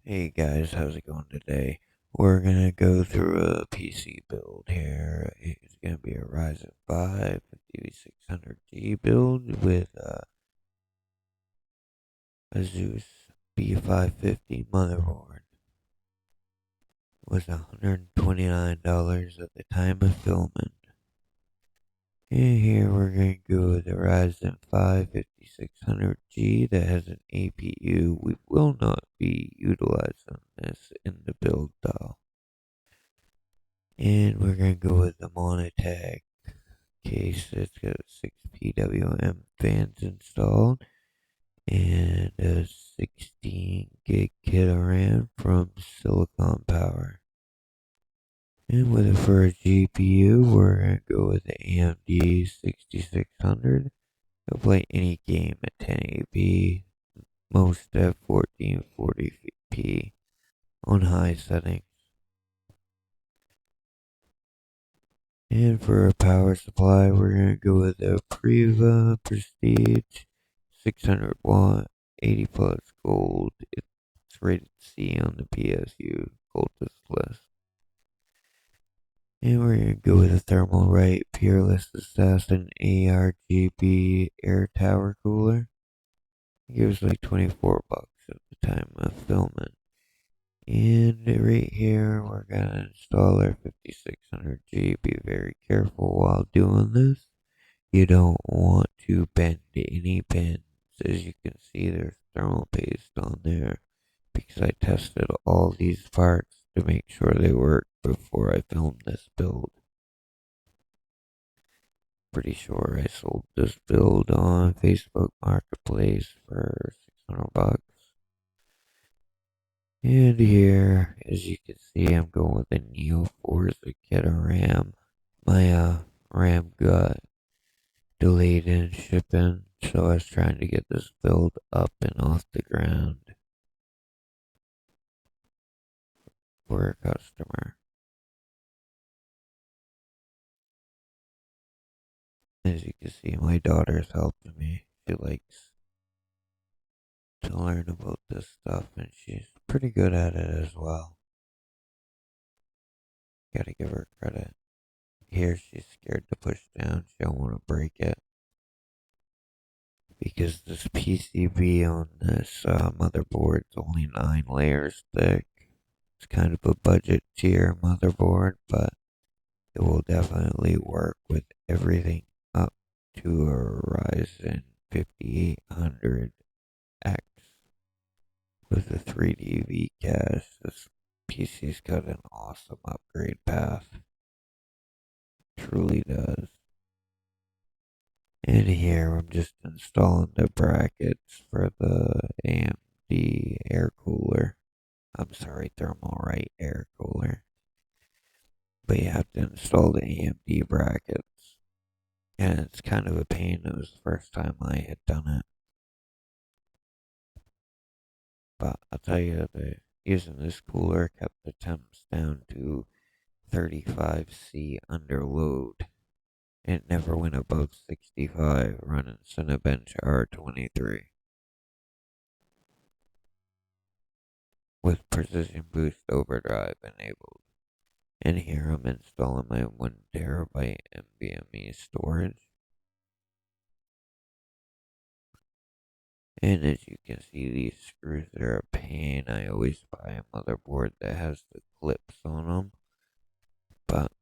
Hey guys, how's it going today? We're gonna go through a PC build here. It's gonna be a Ryzen 5 5600G build with a Zeus B550 motherboard. Was $129 at the time of filming. And here we're gonna go with a Ryzen 5 5600G that has an APU. We will not be utilizing this in the build though. And we're going to go with the Monitech case. It's got 6 PWM fans installed and a 16 gig kit of RAM from Silicon Power. And with it for a GPU, we're going to go with the AMD 6600. It'll play any game at 1080p, most at 1440p on high settings. And for a power supply, we're going to go with a Priva Prestige 600 watt, 80 plus gold. It's rated C on the PSU Goldest list. And we're going to go with a Thermalright Peerless Assassin ARGB air tower cooler. It was like 24 bucks at the time of filming. And right here, we're going to install our 5600G. Be very careful while doing this. You don't want to bend any pins. As you can see, there's thermal paste on there because I tested all these parts to make sure they work before I filmed this build. Pretty sure I sold this build on Facebook Marketplace for 600 bucks. And here, as you can see, I'm going with a Neo Forza kit of RAM. My RAM got delayed in shipping, so I was trying to get this build up and off the ground for a customer. As you can see, my daughter's helping me. She likes to learn about this stuff, and she's pretty good at it as well. Gotta give her credit. Here, she's scared to push down. She don't want to break it. Because this PCB on this motherboard is only 9 layers thick. It's kind of a budget tier motherboard, but it will definitely work with everything up to a Ryzen 5800X with a 3D V-cache. This PC's got an awesome upgrade path. Truly does. And here I'm just installing the brackets for the AMD air cooler. I'm sorry, Thermalright air cooler. But you have to install the AMD brackets. And it's kind of a pain. It was the first time I had done it. But I'll tell you that using this cooler kept the temps down to 35C under load. It never went above 65 running Cinebench R23 with Precision Boost Overdrive enabled. And here I'm installing my 1TB NVMe storage. And as you can see, these screws are a pain. I always buy a motherboard that has the clips on them. But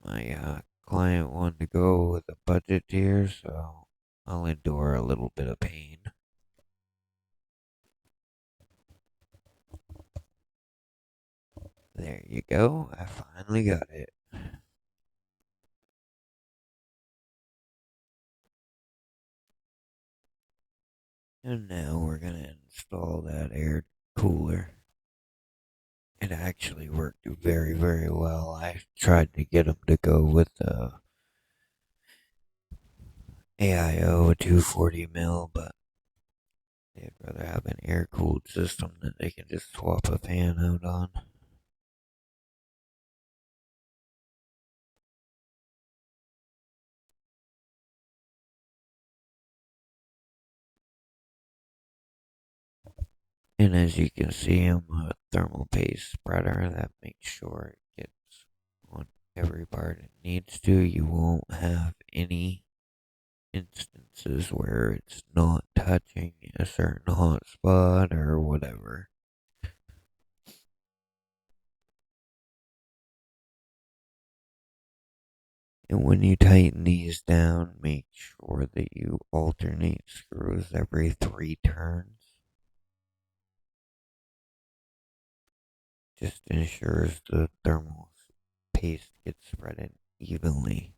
my client wanted to go with a budget tier, so I'll endure a little bit of pain. There you go. I finally got it. And now we're going to install that air cooler. It actually worked very, very well. I tried to get them to go with the AIO 240 mil, but they'd rather have an air cooled system that they can just swap a fan out on. And as you can see, I'm a thermal paste spreader that makes sure it gets on every part it needs to. You won't have any instances where it's not touching a certain hot spot or whatever. And when you tighten these down, make sure that you alternate screws every 3 turns. Just ensures the thermal paste gets spread evenly.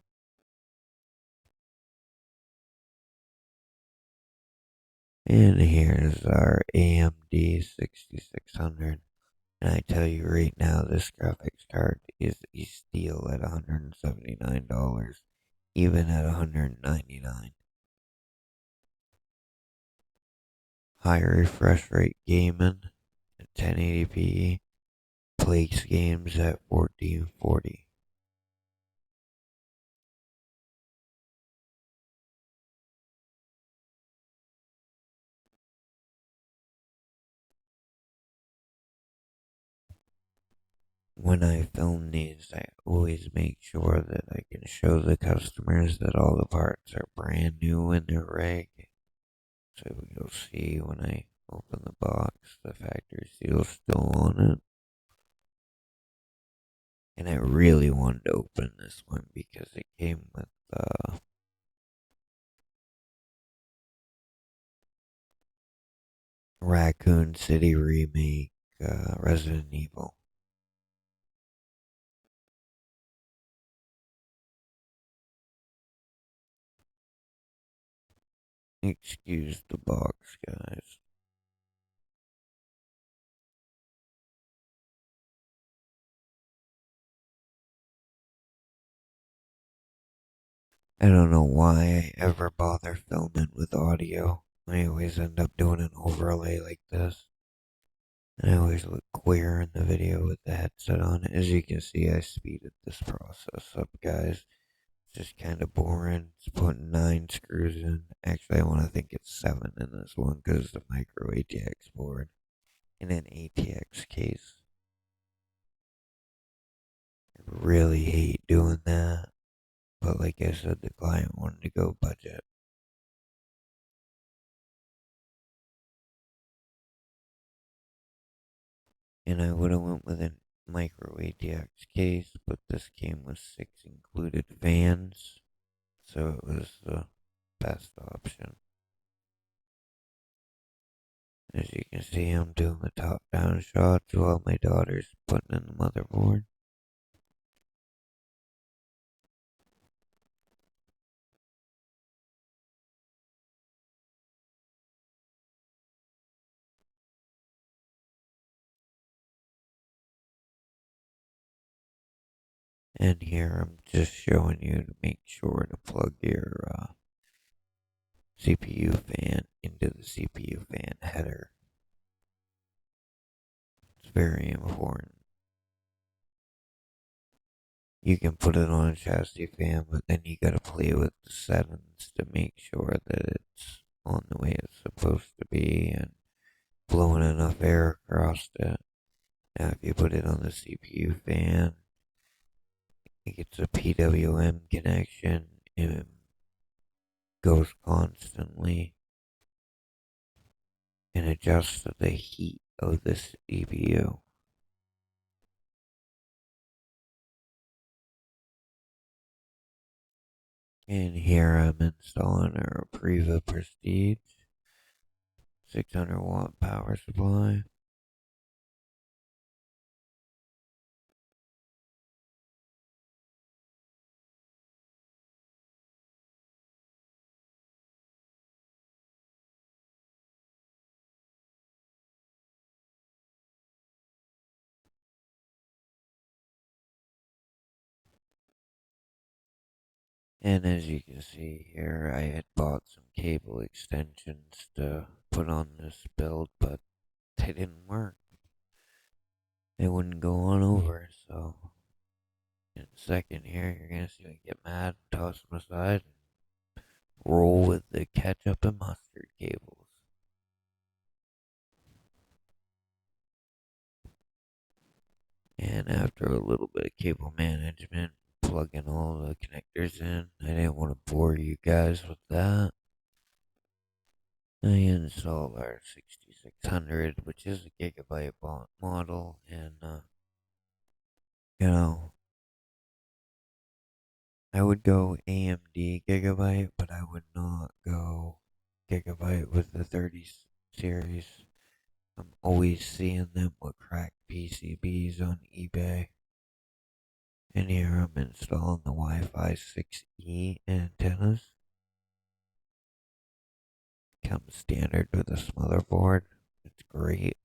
And here's our AMD 6600. And I tell you right now, this graphics card is a steal at $179, even at $199. High refresh rate gaming at 1080p plays games at 1440. When I film these, I always make sure that I can show the customers that all the parts are brand new in their rig. So you'll see when I open the box, the factory seal's still on it. And I really wanted to open this one because it came with Raccoon City Remake Resident Evil. Excuse the box, guys. I don't know why I ever bother filming with audio. I always end up doing an overlay like this. And I always look queer in the video with the headset on. As you can see, I speeded this process up, guys. It's just kind of boring. It's putting 9 screws in. Actually, I want to think it's 7 in this one because the micro ATX board and an ATX case. I really hate doing that. But like I said, the client wanted to go budget. And I would have went with a micro ATX case, but this came with 6 included fans. So it was the best option. As you can see, I'm doing the top down shots while my daughter's putting in the motherboard. And here I'm just showing you to make sure to plug your CPU fan into the CPU fan header. It's very important. You can put it on a chassis fan, but then you gotta play with the settings to make sure that it's on the way it's supposed to be and blowing enough air across it. Now, if you put it on the CPU fan, it gets a PWM connection and it goes constantly and adjusts to the heat of the CPU. And here I'm installing our Priva Prestige 600-watt power supply. And as you can see here, I had bought some cable extensions to put on this build, but they didn't work. They wouldn't go on over, so in a second here, you're gonna see me get mad, toss them aside, and roll with the ketchup and mustard cables. after a little bit of cable management, plugging all the connectors in, I didn't want to bore you guys with that. I installed our 6600, which is a gigabyte model, and you know, I would go AMD gigabyte, but I would not go gigabyte with the 30 series. I'm always seeing them with cracked PCBs on eBay. And here I'm installing the Wi-Fi 6E antennas. Comes standard with this motherboard. It's great.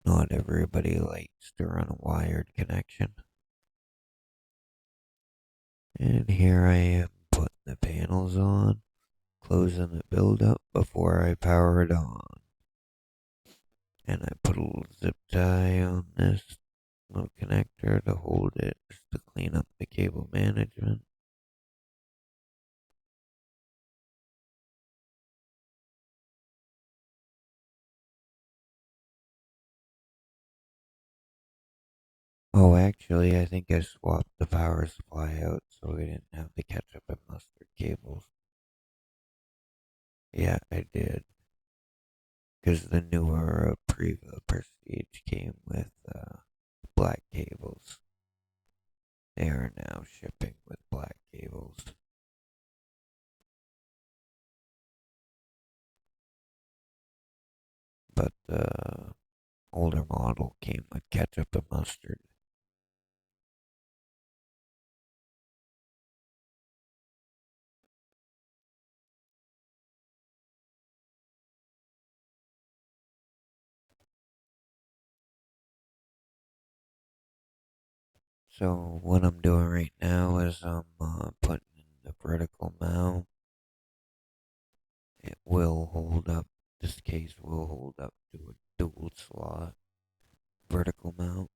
Not everybody likes to run a wired connection. And here I am putting the panels on, closing the build up before I power it on. And I put a little zip tie on this little connector to hold it, just to clean up the cable management. Oh, actually, I think I swapped the power supply out so we didn't have the ketchup and mustard cables. Yeah, I did. Because the newer Priva Prestige came with black cables. They are now shipping with black cables. But the older model came with ketchup and mustard. So what I'm doing right now is I'm putting in the vertical mount. It will hold up. This case will hold up to a dual slot vertical mount.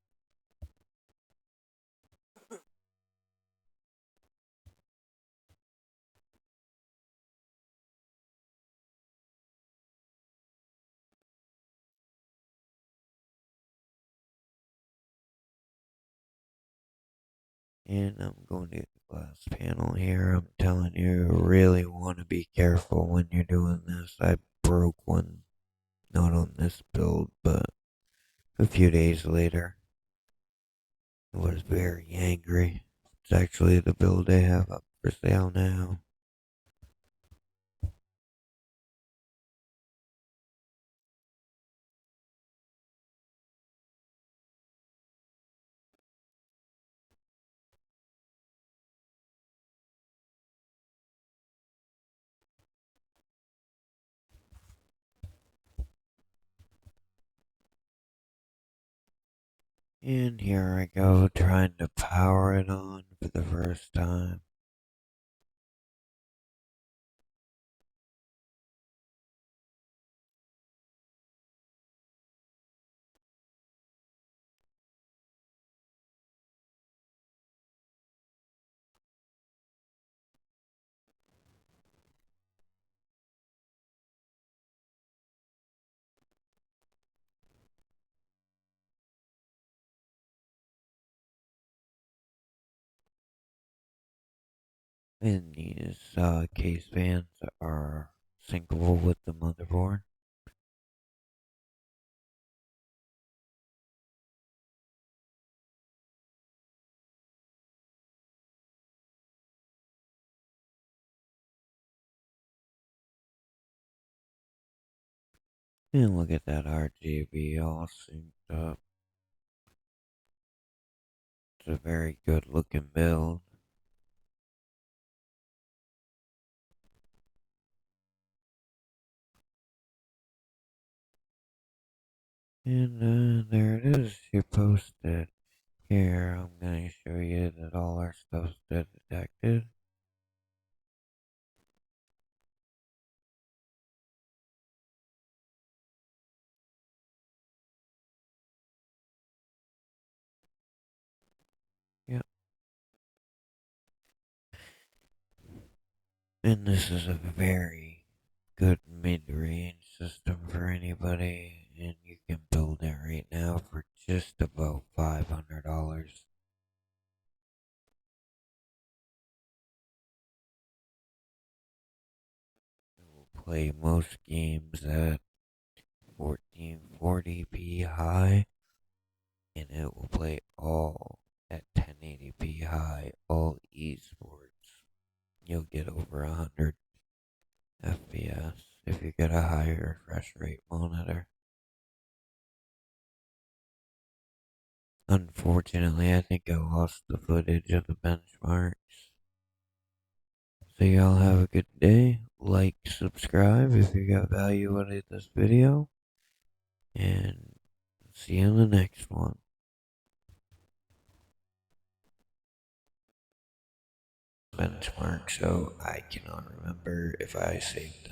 And I'm going to get the glass panel here. I'm telling you, you really want to be careful when you're doing this. I broke one, not on this build, but a few days later. I was very angry. It's actually the build I have up for sale now. And here I go, trying to power it on for the first time. And these case fans are syncable with the motherboard. And look at that RGB all synced up. It's a very good looking build. And there it is. You posted. Here, I'm going to show you that all our stuff's detected. Yep. And this is a very good mid-range system for anybody, and you can build it right now for just play most games at 1440p high, and it will play all at 1080p high, all esports. You'll get over 100 FPS if you get a higher refresh rate monitor. Unfortunately, I think I lost the footage of the benchmarks. So y'all have a good day. Like, subscribe if you got value out of this video. And see you in the next one. Benchmark, so I cannot remember if I saved